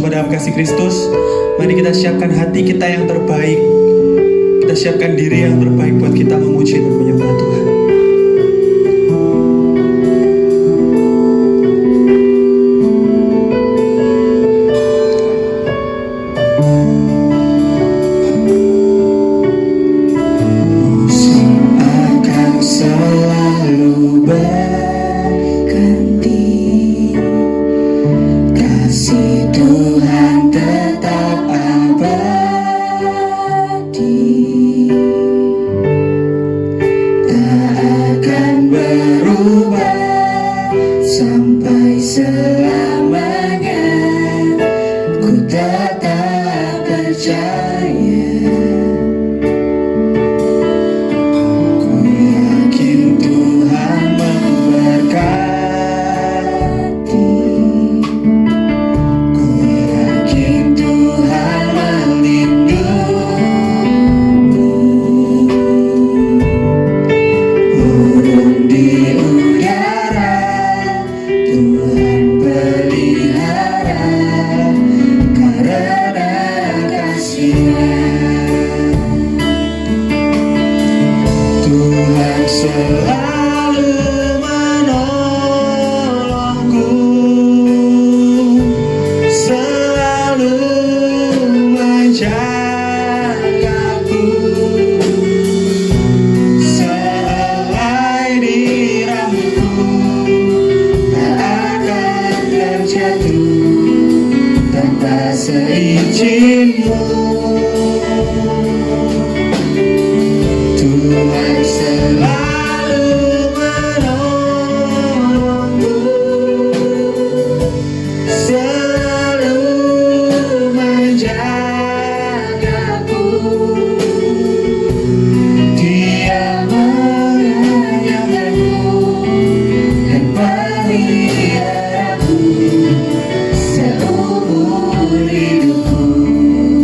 semua dalam kasih Kristus. Mari kita siapkan hati kita yang terbaik. Kita siapkan diri yang terbaik buat kita memuji dan menyembah Tuhan. Seumur hidupku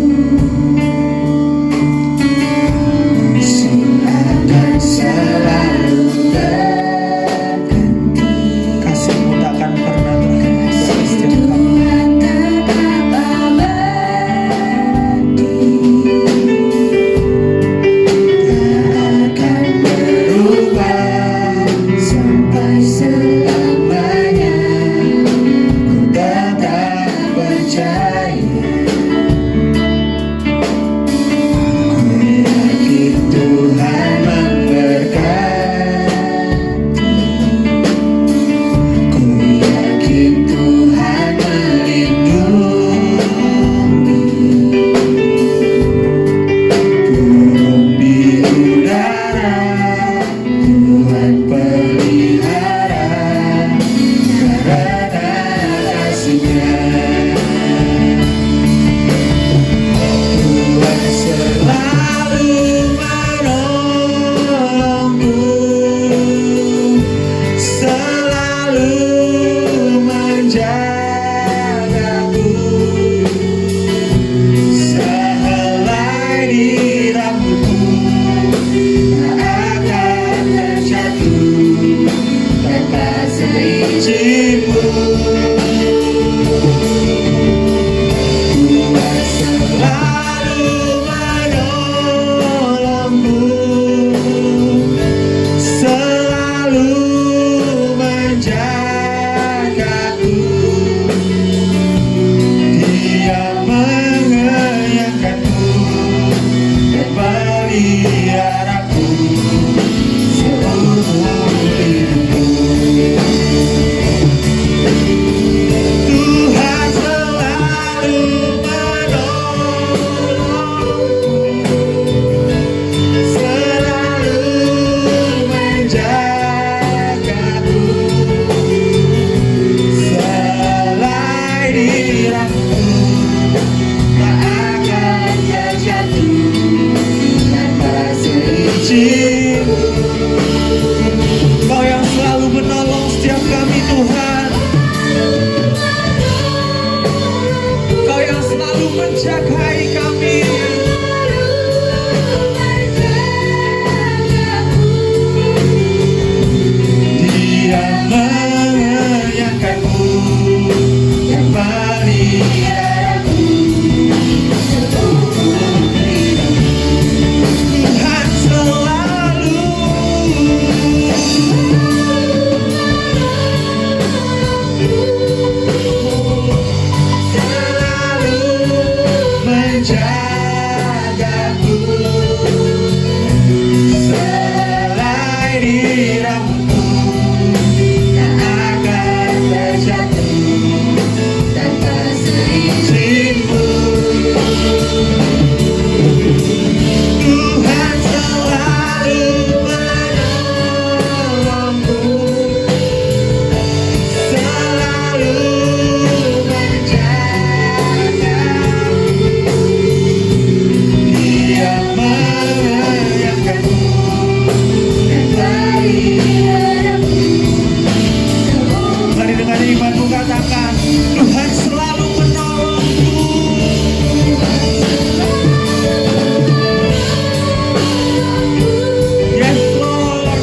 menjagaku. Selai di rambutku tak akan terjatuh tanpa seizinmu. Tuhan selalu menolongku, selalu menjagaku. Dia menyayangiku Dan peliharaku seumur Mari dengan imanmu katakan, Tuhan selalu menolongku. Yes Lord,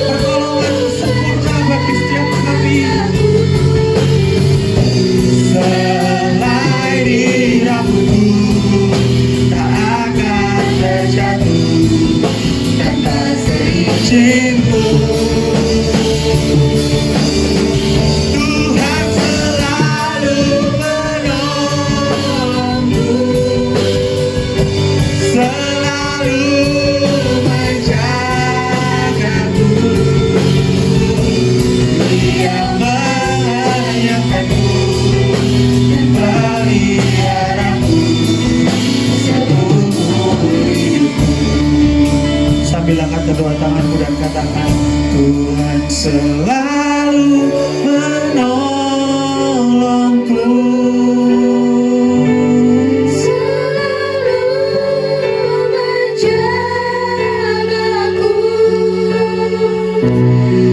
pertolonganmu sempurna bagi setiap kami. Selai di rambutku tak akan terjatuh tanpa seizinmu. Tuhan selalu menolongku, selalu menjagaku. Dia menyayangiku dan peliharaku seumur hidupku. Sambil angkat kedua tanganmu dan katakan, Tuhan selalu menolongku. selalu menjagaku.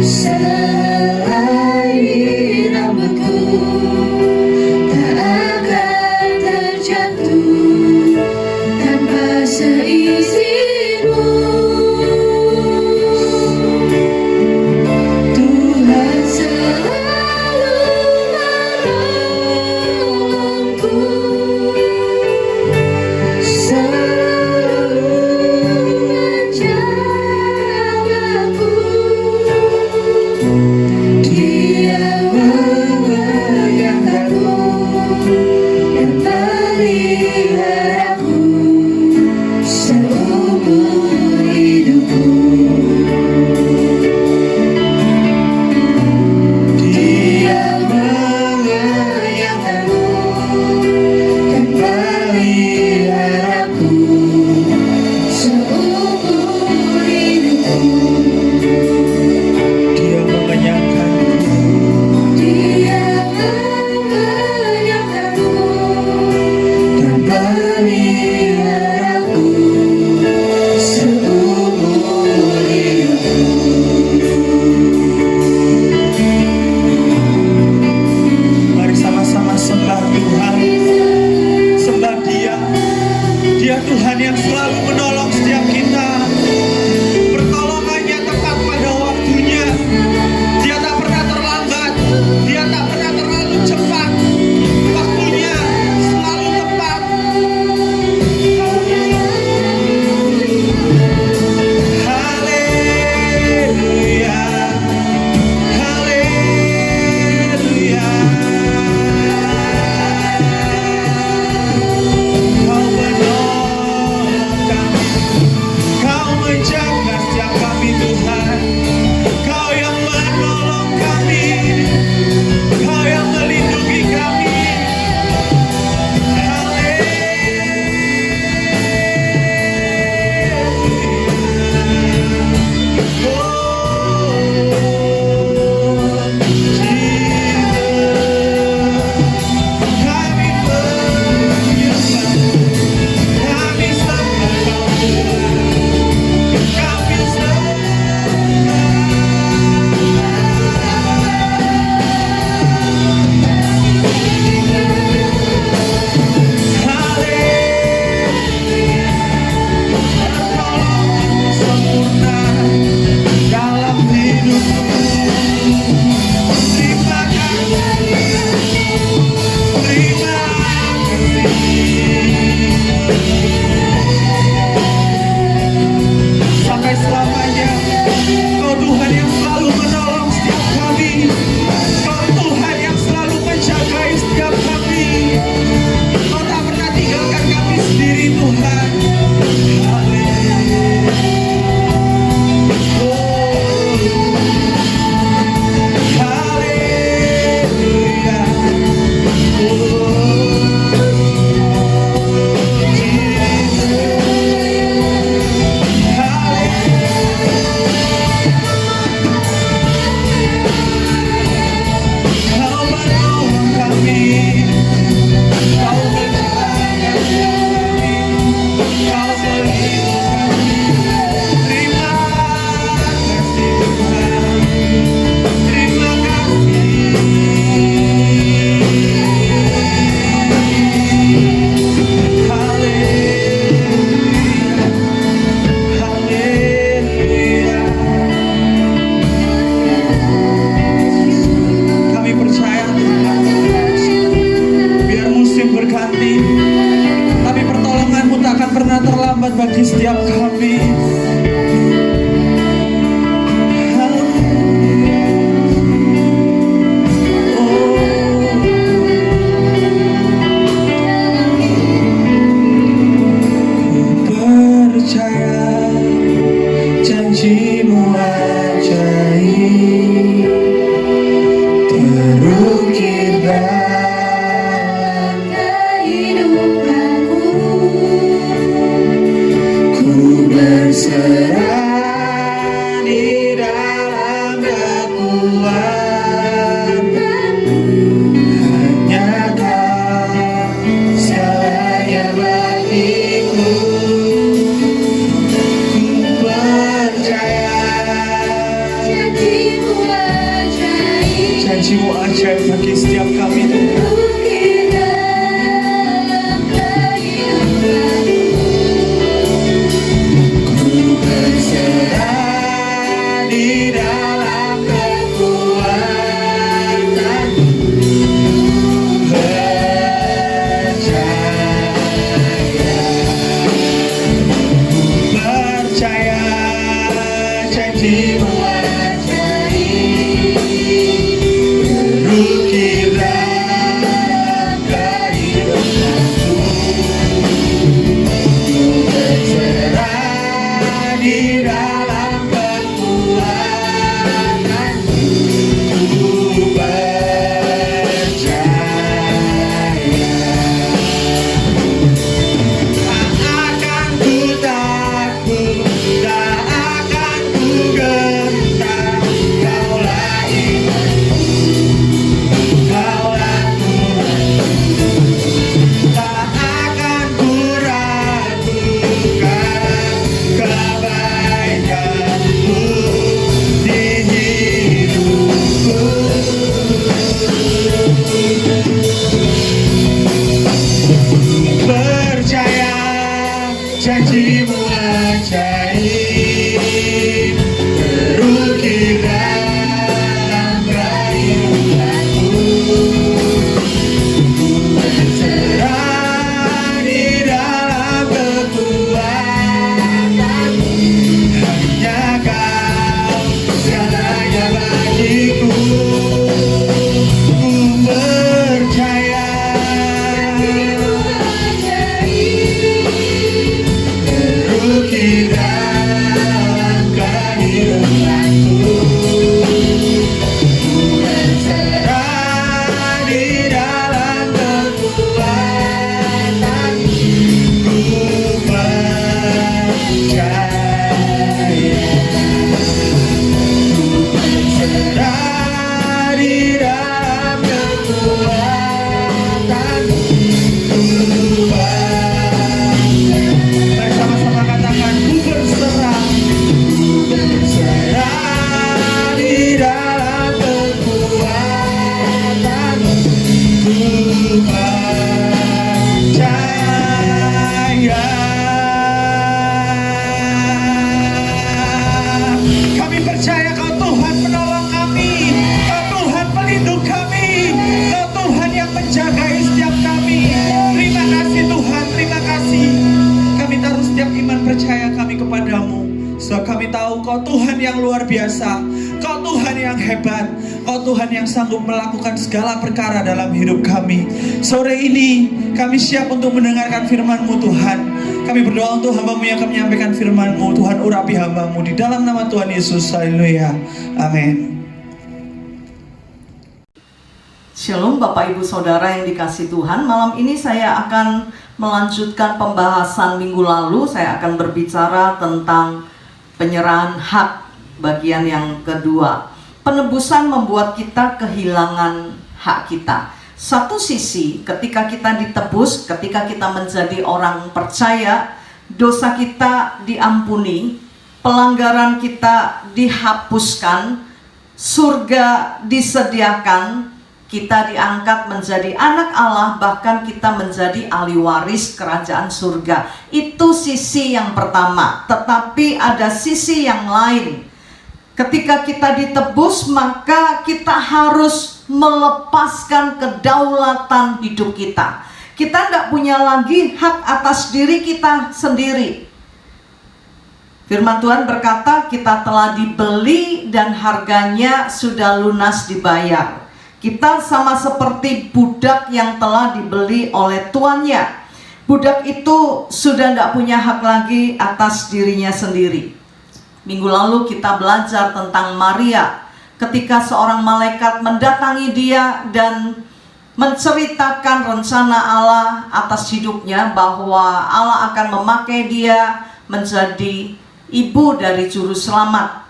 Selai di rambutku tak akan terjatuh tanpa seizinmu. Tuhan selalu menolongku, selalu menjagaku. Dia menyayangiku dan peliharaku seumur hidupku. Dia menyayangiku Dan peliharaku seumur hidupku. Dia mengenyangkanku Dia mengenyangkanku dan dan selamat bagi setiap kami. Janjimu ajaib terukir dalam kehidupanku. ku berserah di dalam kekuatanmu. Hanya Kau saya bagiku. Janjimu ajaib bagi setiap kami Tuhan. Ku berserah di dalam kekuatanmu. Percaya janjimu janjimu ajaib terukir dalam kehidupanku. Ku berserah di dalam kekuatanmu. Hanya Kau segalanya bagiku. Ku percaya terukir dalam kehidupanku. Ku berserah di dalam kekuatanmu. Ku percaya. Ku berserah di dalam kekuatanmu. Ku bersama-sama katakan, ku berserah. Ku berserah di dalam kekuatanmu. Ku percaya. Kami percaya Kau Tuhan penolong kami, Kau Tuhan pelindung kami, Kau Tuhan yang menjaga setiap kami. Terima kasih Tuhan, terima kasih. Kami taruh setiap iman percaya kami kepadamu. Sebab kami tahu Kau Tuhan yang luar biasa, Kau Tuhan yang hebat, Kau Tuhan yang sanggup melakukan segala perkara dalam hidup kami. Sore ini kami siap untuk mendengarkan firman-Mu Tuhan. Kami berdoa untuk hamba-Mu yang akan menyampaikan firman-Mu. Tuhan urapi hamba-Mu di dalam nama Tuhan Yesus. Haleluya. Amin. Shalom Bapak Ibu Saudara yang dikasihi Tuhan. Malam ini saya akan melanjutkan pembahasan minggu lalu. Saya akan berbicara tentang penyerahan hak, bagian yang kedua. Penebusan membuat kita kehilangan hak kita. Satu sisi ketika kita ditebus, ketika kita menjadi orang percaya, dosa kita diampuni, pelanggaran kita dihapuskan, surga disediakan, kita diangkat menjadi anak Allah, bahkan kita menjadi ahli waris kerajaan surga. Itu sisi yang pertama. Tetapi ada sisi yang lain. Ketika kita ditebus, maka kita harus melepaskan kedaulatan hidup kita. Kita tidak punya lagi hak atas diri kita sendiri. Firman Tuhan berkata, kita telah dibeli dan harganya sudah lunas dibayar. Kita sama seperti budak yang telah dibeli oleh tuannya. Budak itu sudah tidak punya hak lagi atas dirinya sendiri. Minggu lalu kita belajar tentang Maria, ketika seorang malaikat mendatangi dia dan menceritakan rencana Allah atas hidupnya, bahwa Allah akan memakai dia menjadi ibu dari juru selamat.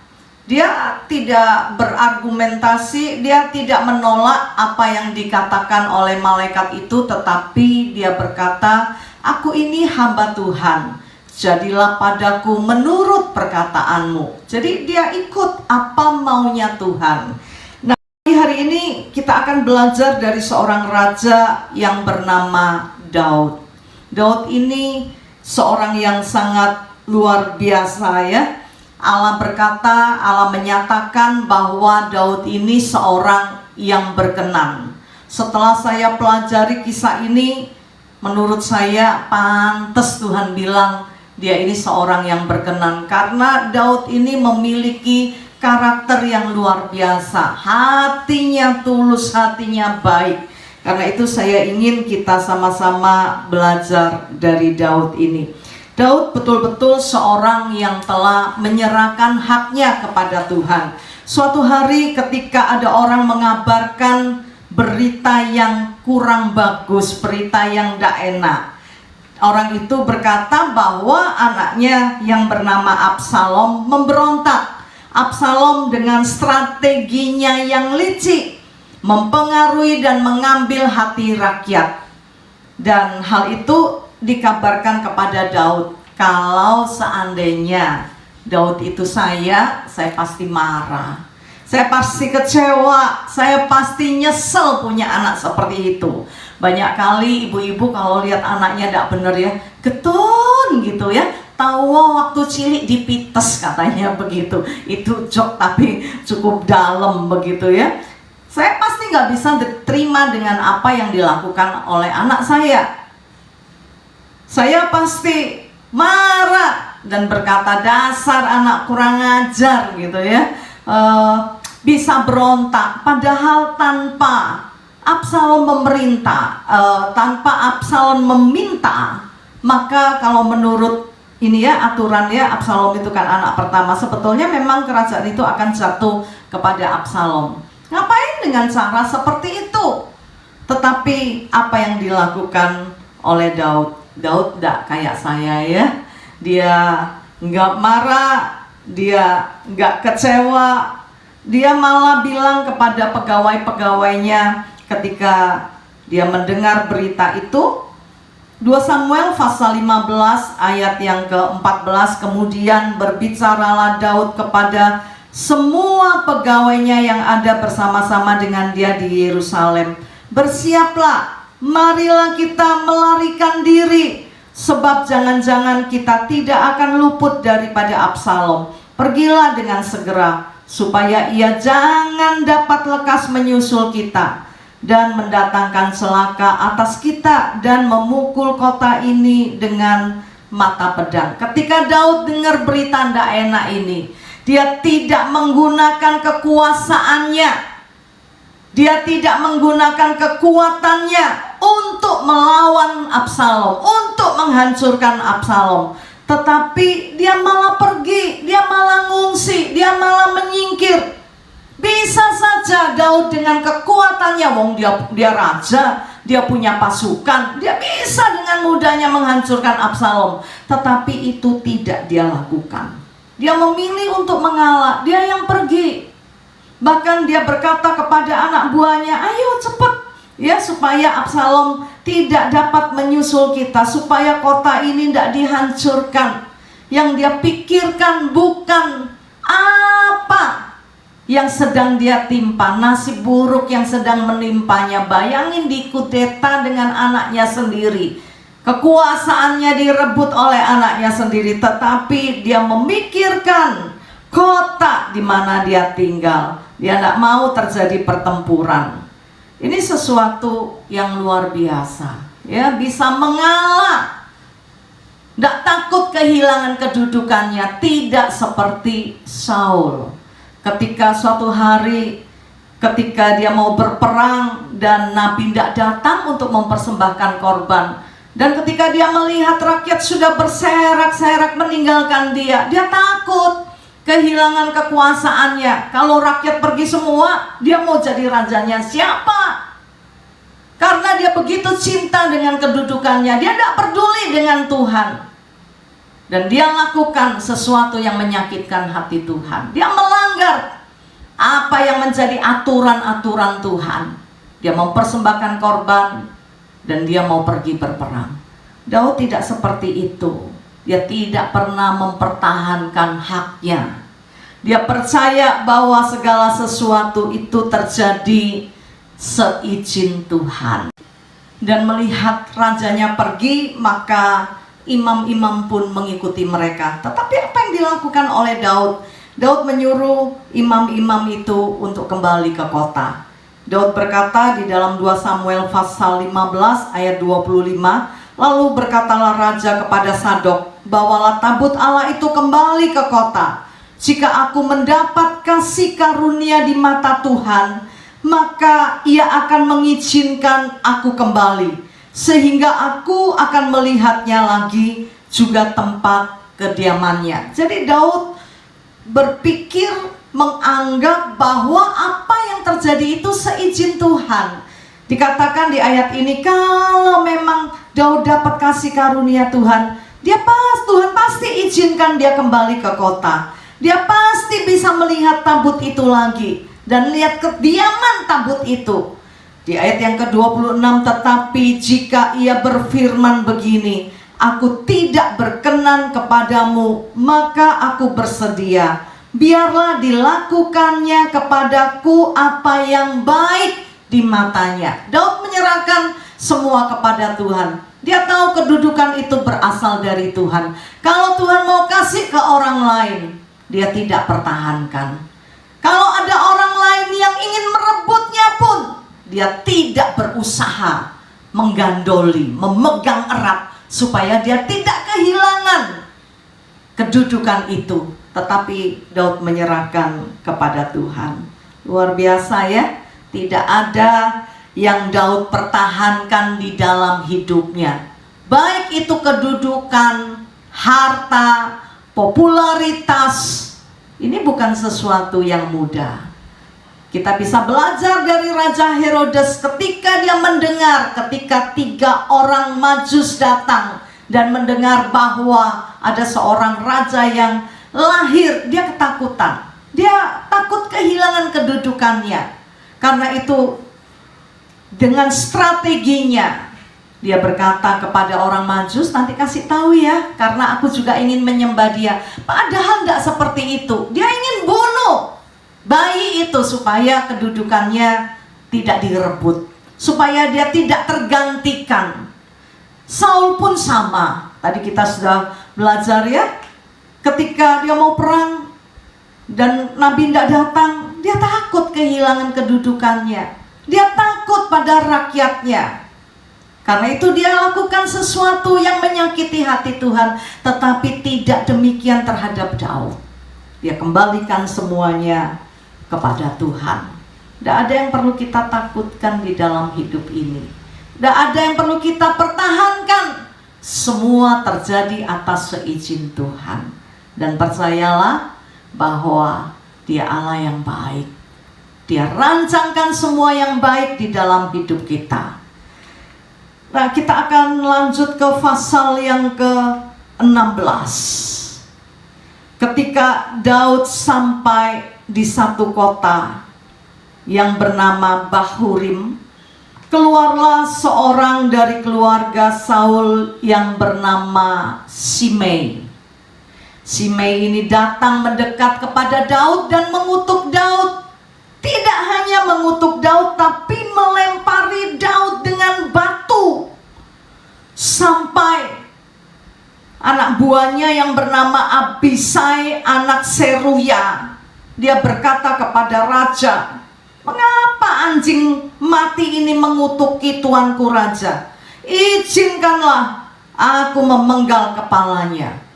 Dia tidak berargumentasi, dia tidak menolak apa yang dikatakan oleh malaikat itu, tetapi dia berkata, aku ini hamba Tuhan, jadilah padaku menurut perkataanmu. Jadi dia ikut apa maunya Tuhan. Nah, hari ini kita akan belajar dari seorang raja yang bernama Daud. Daud ini seorang yang sangat luar biasa ya. Allah berkata, Allah menyatakan bahwa Daud ini seorang yang berkenan. Setelah saya pelajari kisah ini, menurut saya pantas Tuhan bilang dia ini seorang yang berkenan, karena Daud ini memiliki karakter yang luar biasa. Hatinya tulus, hatinya baik. Karena itu saya ingin kita sama-sama belajar dari Daud ini. Daud betul-betul seorang yang telah menyerahkan haknya kepada Tuhan. Suatu hari ketika ada orang mengabarkan berita yang kurang bagus, berita yang tidak enak, orang itu berkata bahwa anaknya yang bernama Absalom memberontak. Absalom dengan strateginya yang licik mempengaruhi dan mengambil hati rakyat. Dan hal itu dikabarkan kepada Daud. Kalau seandainya Daud itu saya pasti marah, saya pasti kecewa, saya pasti nyesel punya anak seperti itu. Banyak kali ibu-ibu kalau lihat anaknya tidak benar ya, getun gitu ya, tahu waktu cilik dipites katanya begitu. Itu jok tapi cukup dalam begitu ya. Saya pasti nggak bisa diterima dengan apa yang dilakukan oleh anak saya. Saya pasti marah dan berkata, dasar anak kurang ajar gitu ya, bisa berontak. Padahal tanpa Absalom memerintah, tanpa Absalom meminta, maka kalau menurut ini ya aturan ya, Absalom itu kan anak pertama, sebetulnya memang kerajaan itu akan jatuh kepada Absalom. Ngapain dengan cara seperti itu? Tetapi apa yang dilakukan oleh Daud? Daud tidak kayak saya ya. Dia nggak marah, dia nggak kecewa, dia malah bilang kepada pegawai-pegawainya ketika dia mendengar berita itu. 2 Samuel pasal 15 ayat yang ke-14, kemudian berbicaralah Daud kepada semua pegawainya yang ada bersama-sama dengan dia di Yerusalem, bersiaplah, marilah kita melarikan diri, sebab jangan-jangan kita tidak akan luput daripada Absalom. Pergilah dengan segera, supaya ia jangan dapat lekas menyusul kita dan mendatangkan celaka atas kita dan memukul kota ini dengan mata pedang. Ketika Daud dengar berita tidak enak ini, dia tidak menggunakan kekuasaannya, dia tidak menggunakan kekuatannya untuk melawan Absalom, untuk menghancurkan Absalom. Tetapi dia malah pergi, dia malah ngungsi, dia malah menyingkir. Bisa saja Daud dengan kekuatannya, wong dia raja, dia punya pasukan, dia bisa dengan mudahnya menghancurkan Absalom. Tetapi itu tidak dia lakukan. Dia memilih untuk mengalah, dia yang pergi. Bahkan dia berkata kepada anak buahnya, ayo cepat ya, supaya Absalom tidak dapat menyusul kita, supaya kota ini tidak dihancurkan. Yang dia pikirkan bukan apa yang sedang dia timpa, nasib buruk yang sedang menimpanya. Bayangin dikudeta dengan anaknya sendiri, kekuasaannya direbut oleh anaknya sendiri, tetapi dia memikirkan kota di mana dia tinggal. Dia tidak mau terjadi pertempuran. Ini sesuatu yang luar biasa ya, bisa mengalah, tidak takut kehilangan kedudukannya, tidak seperti Saul. Ketika suatu hari, ketika dia mau berperang dan nabi tidak datang untuk mempersembahkan korban, dan ketika dia melihat rakyat sudah berserak-serak meninggalkan dia, dia takut kehilangan kekuasaannya. Kalau rakyat pergi semua, dia mau jadi rajanya siapa? Karena dia begitu cinta dengan kedudukannya, dia tidak peduli dengan Tuhan. Dan dia lakukan sesuatu yang menyakitkan hati Tuhan. Dia melanggar apa yang menjadi aturan-aturan Tuhan. Dia mempersembahkan korban dan dia mau pergi berperang. Daud tidak seperti itu. Dia tidak pernah mempertahankan haknya. Dia percaya bahwa segala sesuatu itu terjadi seizin Tuhan. Dan melihat rajanya pergi, maka imam-imam pun mengikuti mereka. Tetapi apa yang dilakukan oleh Daud? Daud menyuruh imam-imam itu untuk kembali ke kota. Daud berkata di dalam 2 Samuel pasal 15 ayat 25, lalu berkatalah raja kepada Sadok, bawalah tabut Allah itu kembali ke kota. Jika aku mendapat kasih karunia di mata Tuhan, maka ia akan mengizinkan aku kembali, sehingga aku akan melihatnya lagi, juga tempat kediamannya. Jadi Daud berpikir, menganggap bahwa apa yang terjadi itu seizin Tuhan. Dikatakan di ayat ini, kalau memang Daud dapat kasih karunia Tuhan, Tuhan pasti izinkan dia kembali ke kota. Dia pasti bisa melihat tabut itu lagi dan lihat kediaman tabut itu. Di ayat yang ke-26, tetapi jika ia berfirman begini, aku tidak berkenan kepadamu, maka aku bersedia. Biarlah dilakukannya kepadaku apa yang baik di matanya. Daud menyerahkan semua kepada Tuhan. Dia tahu kedudukan itu berasal dari Tuhan. Kalau Tuhan mau kasih ke orang lain, dia tidak pertahankan. Kalau ada orang lain yang ingin merebutnya pun, dia tidak berusaha menggandoli, memegang erat, supaya dia tidak kehilangan kedudukan itu. Tetapi Daud menyerahkan kepada Tuhan. Luar biasa ya. Tidak ada yang Daud pertahankan di dalam hidupnya. Baik itu kedudukan, harta, popularitas. Ini bukan sesuatu yang mudah. Kita bisa belajar dari Raja Herodes ketika dia mendengar, ketika 3 orang Majus datang dan mendengar bahwa ada seorang raja yang lahir, dia ketakutan. Dia takut kehilangan kedudukannya. Karena itu dengan strateginya dia berkata kepada orang Majus, nanti kasih tahu ya, karena aku juga ingin menyembah dia. Padahal tidak seperti itu. Dia ingin bunuh bayi itu supaya kedudukannya tidak direbut, supaya dia tidak tergantikan. Saul pun sama. Tadi kita sudah belajar ya, ketika dia mau perang dan nabi tidak datang, dia takut kehilangan kedudukannya. Dia takut pada rakyatnya. Karena itu dia lakukan sesuatu yang menyakiti hati Tuhan. Tetapi tidak demikian terhadap Daud. Dia kembalikan semuanya kepada Tuhan. Tidak ada yang perlu kita takutkan di dalam hidup ini. Tidak ada yang perlu kita pertahankan. Semua terjadi atas seizin Tuhan. Dan percayalah bahwa Dia Allah yang baik. Dia rancangkan semua yang baik di dalam hidup kita. Nah, kita akan lanjut ke pasal yang ke-16. Ketika Daud sampai di satu kota yang bernama Bahurim, keluarlah seorang dari keluarga Saul yang bernama Simei. Simei ini datang mendekat kepada Daud dan mengutuk Daud. Tidak hanya mengutuk Daud, tapi melempari Daud dengan batu. Sampai anak buahnya yang bernama Abisai, anak Seruya, dia berkata kepada raja, mengapa anjing mati ini mengutuki tuanku raja? Izinkanlah aku memenggal kepalanya.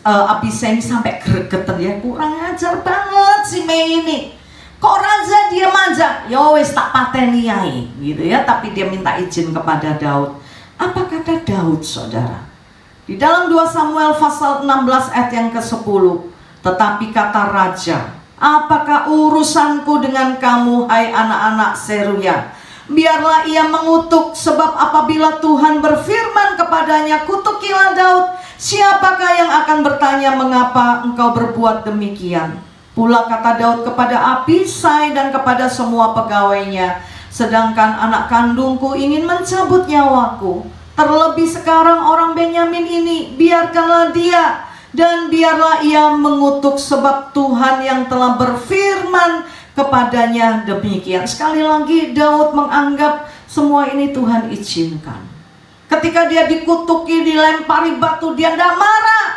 Abisai ini sampai gregetan, ya kurang ajar banget si Mei ini. Kok raja diam aja? Ya wis tak pateni ae, gitu ya. Tapi dia minta izin kepada Daud. Apa kata Daud, saudara? Di dalam 2 Samuel pasal 16 ayat yang ke-10. Tetapi kata raja, apakah urusanku dengan kamu, hai anak-anak Seruya? Biarlah ia mengutuk, sebab apabila Tuhan berfirman kepadanya, kutukilah Daud, siapakah yang akan bertanya mengapa engkau berbuat demikian? Pula kata Daud kepada Abisai dan kepada semua pegawainya, sedangkan anak kandungku ingin mencabut nyawaku. Terlebih sekarang orang Benyamin ini, biarkanlah dia dan biarlah ia mengutuk, sebab Tuhan yang telah berfirman kepadanya demikian. Sekali lagi Daud menganggap semua ini Tuhan izinkan. Ketika dia dikutuki, dilempari batu, dia tidak marah,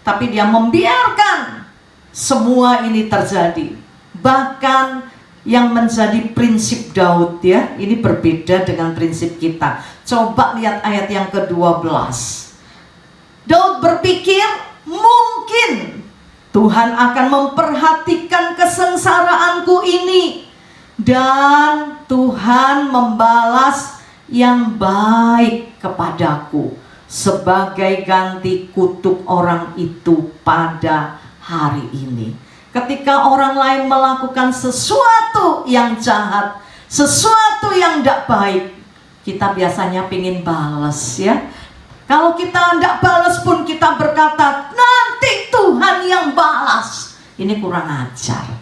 tapi dia membiarkan semua ini terjadi. Bahkan yang menjadi prinsip Daud, ya, ini berbeda dengan prinsip kita. Coba lihat ayat yang ke-12. Daud berpikir mungkin Tuhan akan memperhatikan kesengsaraanku ini dan Tuhan membalas yang baik kepadaku sebagai ganti kutuk orang itu pada hari ini. Ketika orang lain melakukan sesuatu yang jahat, sesuatu yang tidak baik, kita biasanya pingin balas, ya. Kalau kita tidak balas pun kita berkata, nanti Tuhan yang balas. Ini kurang ajar.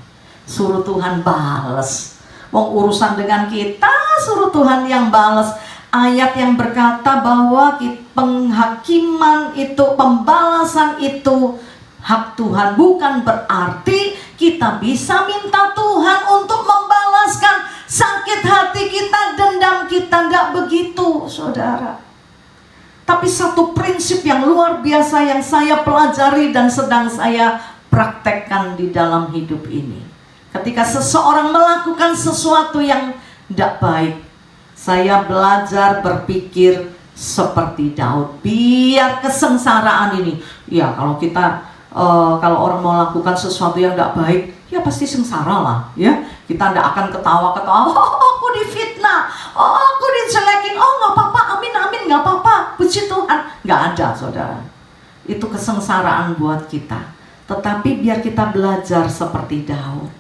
Suruh Tuhan balas. Mau urusan dengan kita, suruh Tuhan yang balas. Ayat yang berkata bahwa penghakiman itu, pembalasan itu hak Tuhan, bukan berarti kita bisa minta Tuhan untuk membalaskan sakit hati kita, dendam kita. Tidak begitu, saudara. Tapi satu prinsip yang luar biasa yang saya pelajari dan sedang saya praktekkan di dalam hidup ini. Ketika seseorang melakukan sesuatu yang tidak baik, saya belajar berpikir seperti Daud. Biar kesengsaraan ini, ya kalau orang mau lakukan sesuatu yang tidak baik, ya pasti sengsara lah, ya. Kita tidak akan ketawa-ketawa, oh aku difitnah, oh aku dijelekin, oh nggak apa-apa, amin amin, nggak apa-apa, puji Tuhan. Nggak ada, saudara. Itu kesengsaraan buat kita. Tetapi biar kita belajar seperti Daud.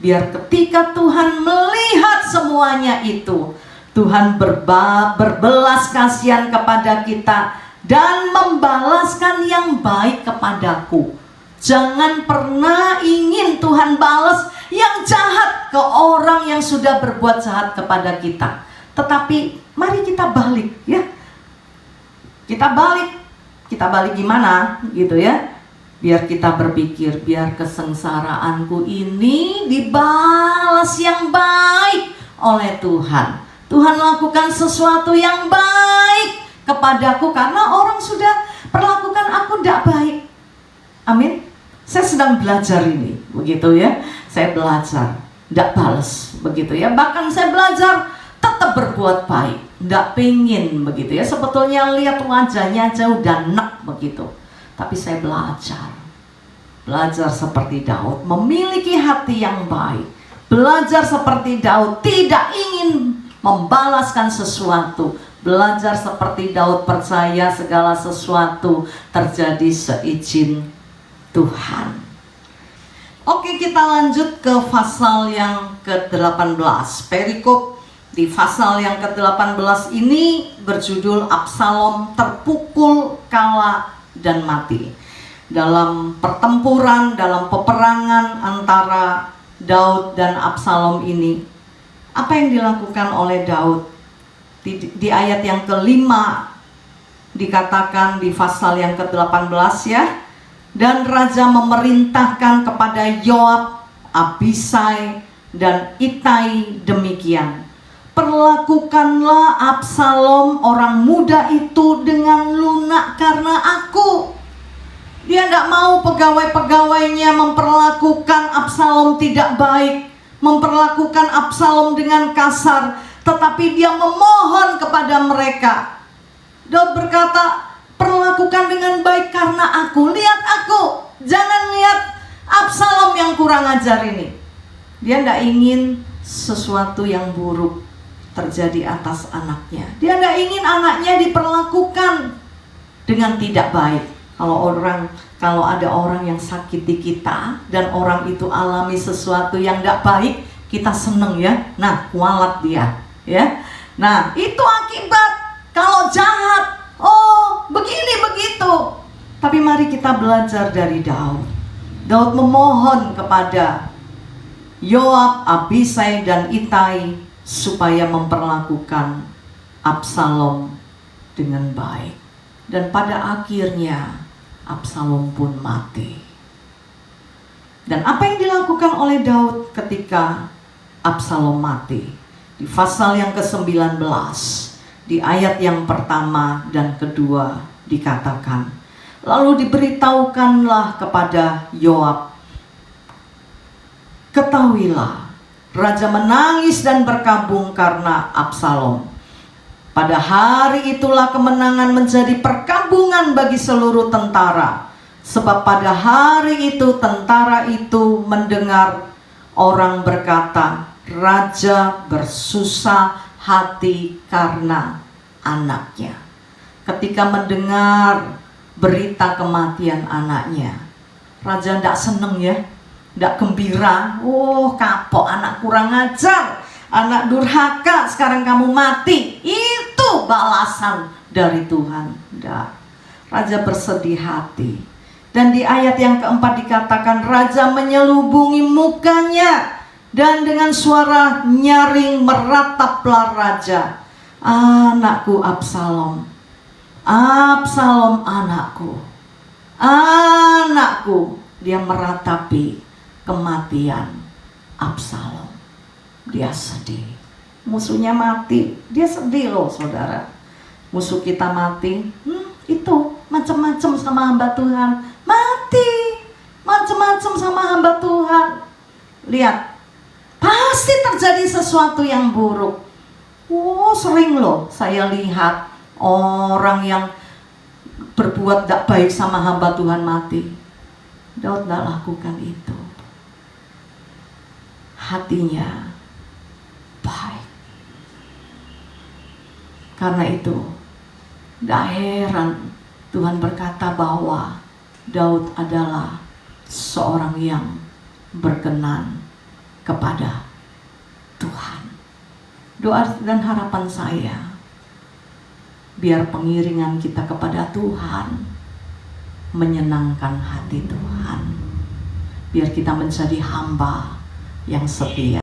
Biar ketika Tuhan melihat semuanya itu, Tuhan berbelas kasihan kepada kita dan membalaskan yang baik kepadaku. Jangan pernah ingin Tuhan balas yang jahat ke orang yang sudah berbuat jahat kepada kita. Tetapi mari kita balik, ya. Kita balik gimana gitu, ya. Biar kita berpikir, biar kesengsaraanku ini dibalas yang baik oleh Tuhan. Tuhan lakukan sesuatu yang baik kepadaku karena orang sudah perlakukan aku tidak baik. Amin. Saya sedang belajar ini, begitu ya. Saya belajar, tidak balas, begitu ya. Bahkan saya belajar tetap berbuat baik, tidak pengen, begitu ya. Sebetulnya lihat wajahnya aja udah enak, begitu. Tapi saya belajar seperti Daud, memiliki hati yang baik. Belajar seperti Daud, tidak ingin membalaskan sesuatu. Belajar seperti Daud, percaya segala sesuatu terjadi seizin Tuhan. Oke, kita lanjut ke pasal yang ke-18. Perikop di pasal yang ke-18 ini berjudul Absalom terpukul, kalah, dan mati. Dalam pertempuran, dalam peperangan antara Daud dan Absalom ini, apa yang dilakukan oleh Daud? Di ayat yang ke-5 dikatakan di pasal yang ke-18, ya. Dan raja memerintahkan kepada Yoab, Abisai, dan Itai demikian, perlakukanlah Absalom orang muda itu dengan lunak karena aku. Dia tidak mau pegawai-pegawainya memperlakukan Absalom tidak baik, memperlakukan Absalom dengan kasar, tetapi dia memohon kepada mereka. Daud berkata, perlakukan dengan baik karena aku. Lihat aku, jangan lihat Absalom yang kurang ajar ini. Dia tidak ingin sesuatu yang buruk terjadi atas anaknya. Dia tidak ingin anaknya diperlakukan dengan tidak baik. Kalau ada orang yang sakiti kita dan orang itu alami sesuatu yang tidak baik, kita seneng ya. Nah, kualat dia, ya. Nah, itu akibat kalau jahat. Oh, begini begitu. Tapi mari kita belajar dari Daud. Daud memohon kepada Yoab, Abisai dan Itai supaya memperlakukan Absalom dengan baik. Dan pada akhirnya Absalom pun mati. Dan apa yang dilakukan oleh Daud ketika Absalom mati? Di pasal yang ke-19, di ayat yang pertama dan kedua dikatakan, lalu diberitahukanlah kepada Yoab, ketahuilah, raja menangis dan berkabung karena Absalom. Pada hari itulah kemenangan menjadi perkabungan bagi seluruh tentara. Sebab pada hari itu tentara itu mendengar orang berkata, raja bersusah hati karena anaknya. Ketika mendengar berita kematian anaknya, raja tidak seneng ya, tidak gembira. Oh, kapok, anak kurang ajar, anak durhaka, sekarang kamu mati. Itu balasan dari Tuhan. Tidak. Raja bersedih hati. Dan di ayat yang keempat dikatakan, raja menyelubungi mukanya dan dengan suara nyaring merataplah raja, anakku Absalom, Absalom anakku, anakku. Dia meratapi kematian Absalom. Dia sedih. Musuhnya mati, dia sedih loh saudara. Musuh kita mati, itu macam-macam sama hamba Tuhan. Mati, macam-macam sama hamba Tuhan. Lihat, pasti terjadi sesuatu yang buruk. Oh, sering loh saya lihat orang yang berbuat tidak baik sama hamba Tuhan mati. Daud tidak lakukan itu. Hatinya baik. Karena itu, tidak heran Tuhan berkata bahwa Daud adalah seorang yang berkenan kepada Tuhan. Doa dan harapan saya, biar pengiringan kita kepada Tuhan menyenangkan hati Tuhan. Biar kita menjadi hamba yang setia.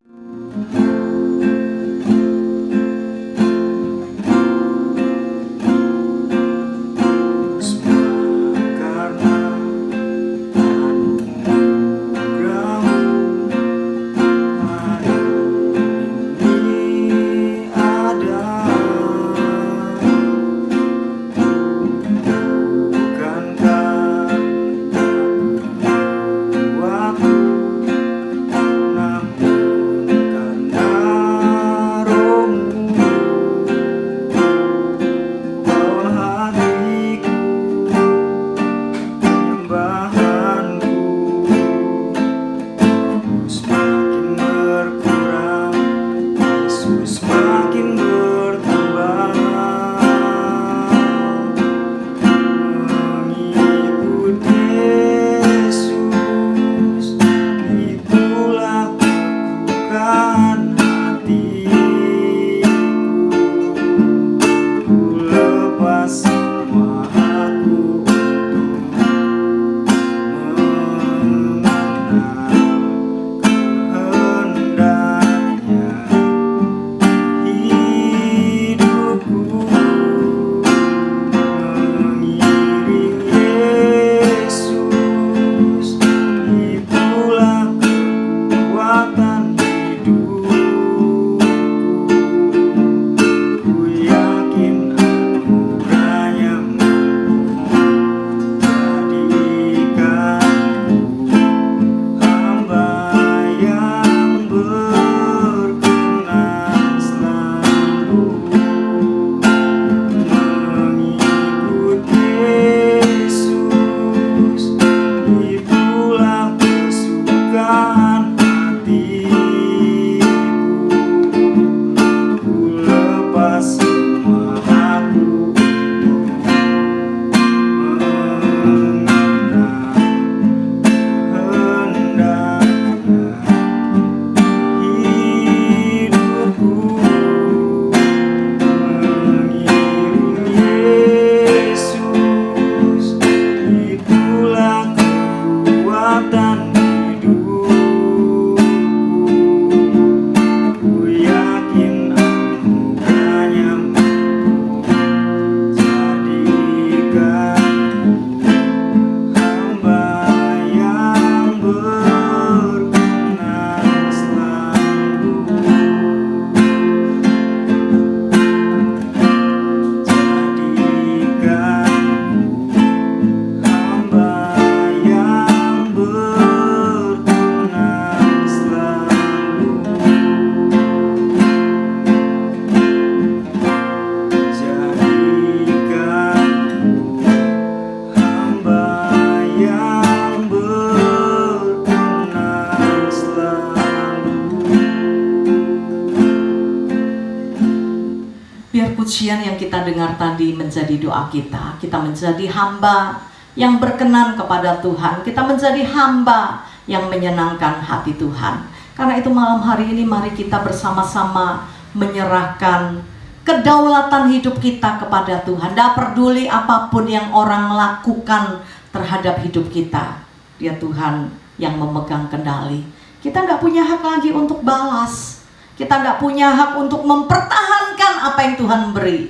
pujian yang kita dengar tadi menjadi doa kita. Kita menjadi hamba yang berkenan kepada Tuhan. Kita menjadi hamba yang menyenangkan hati Tuhan. Karena itu malam hari ini mari kita bersama-sama menyerahkan kedaulatan hidup kita kepada Tuhan. Tidak peduli apapun yang orang lakukan terhadap hidup kita, Dia Tuhan yang memegang kendali. Kita nggak punya hak lagi untuk balas. Kita nggak punya hak untuk mempertahankan apa yang Tuhan beri.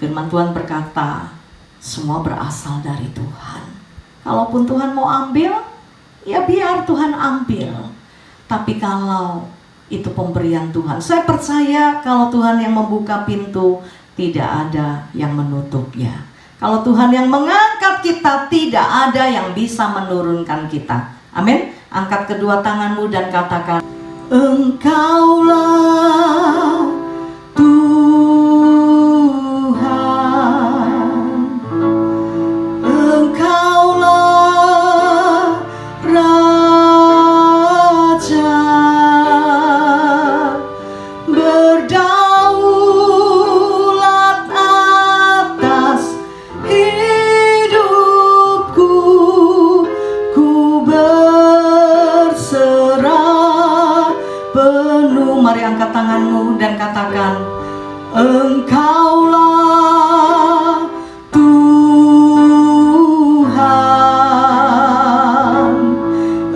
Firman Tuhan berkata, semua berasal dari Tuhan. Kalaupun Tuhan mau ambil, ya biar Tuhan ambil. Tapi kalau itu pemberian Tuhan, saya percaya kalau Tuhan yang membuka pintu, tidak ada yang menutupnya. Kalau Tuhan yang mengangkat kita, tidak ada yang bisa menurunkan kita. Amin. Angkat kedua tanganmu dan katakan, Engkaulah Tuhan, Engkaulah Raja, berdaulat atas hidupku, ku berserah penuh. Mari angkat tanganmu dan katakan, Engkaulah Tuhan,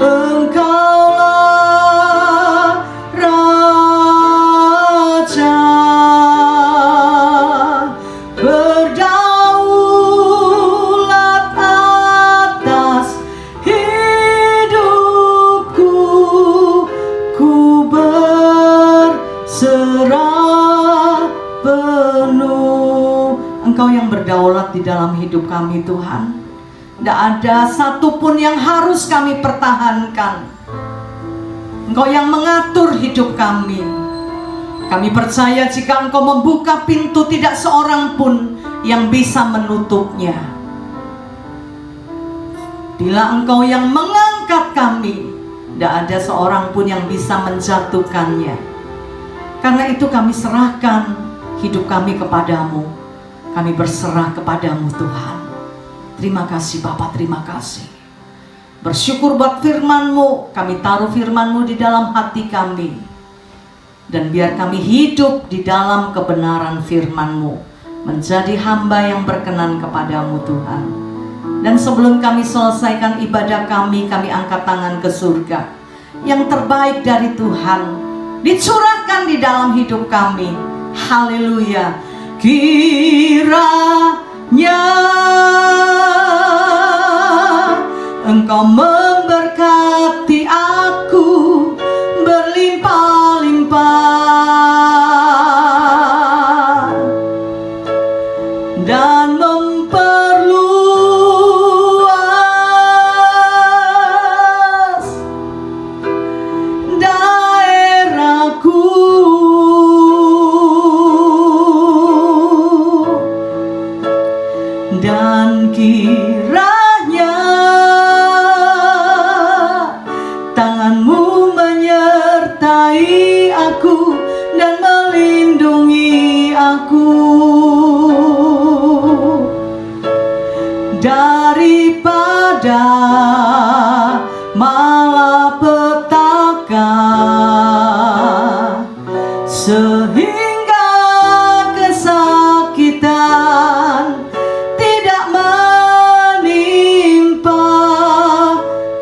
Engkaulah Raja, berdaulat atas hidupku, ku berserah penuh. Engkau yang berdaulat di dalam hidup kami Tuhan. Tidak ada satupun yang harus kami pertahankan. Engkau yang mengatur hidup kami. Kami percaya jika Engkau membuka pintu, tidak seorang pun yang bisa menutupnya. Bila Engkau yang mengangkat kami, tidak ada seorang pun yang bisa menjatuhkannya. Karena itu kami serahkan hidup kami kepadamu. Kami berserah kepadamu Tuhan. Terima kasih Bapa, terima kasih. Bersyukur buat firman-Mu. Kami taruh firman-Mu di dalam hati kami. Dan biar kami hidup di dalam kebenaran firman-Mu. Menjadi hamba yang berkenan kepadamu Tuhan. Dan sebelum kami selesaikan ibadah kami angkat tangan ke surga. Yang terbaik dari Tuhan dicurahkan di dalam hidup kami. Haleluya. Kiranya Engkau memberkati aku berlimpah-limpah dan memperluas daerahku. Dan kiranya tangan-Mu menyertai aku dan melindungi aku daripada malapetaka, sehingga kesakitan tidak menimpa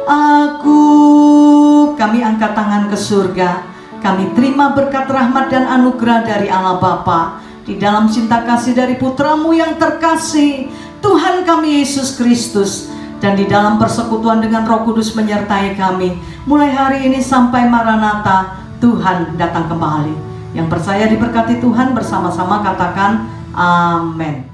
aku. Kami angkat tangan ke surga. Kami terima berkat rahmat dan anugerah dari Allah Bapa, di dalam cinta kasih dari Putra-Mu yang terkasih, Tuhan kami Yesus Kristus, dan di dalam persekutuan dengan Roh Kudus menyertai kami mulai hari ini sampai Maranatha, Tuhan datang kembali. Yang percaya diberkati Tuhan bersama-sama katakan amin.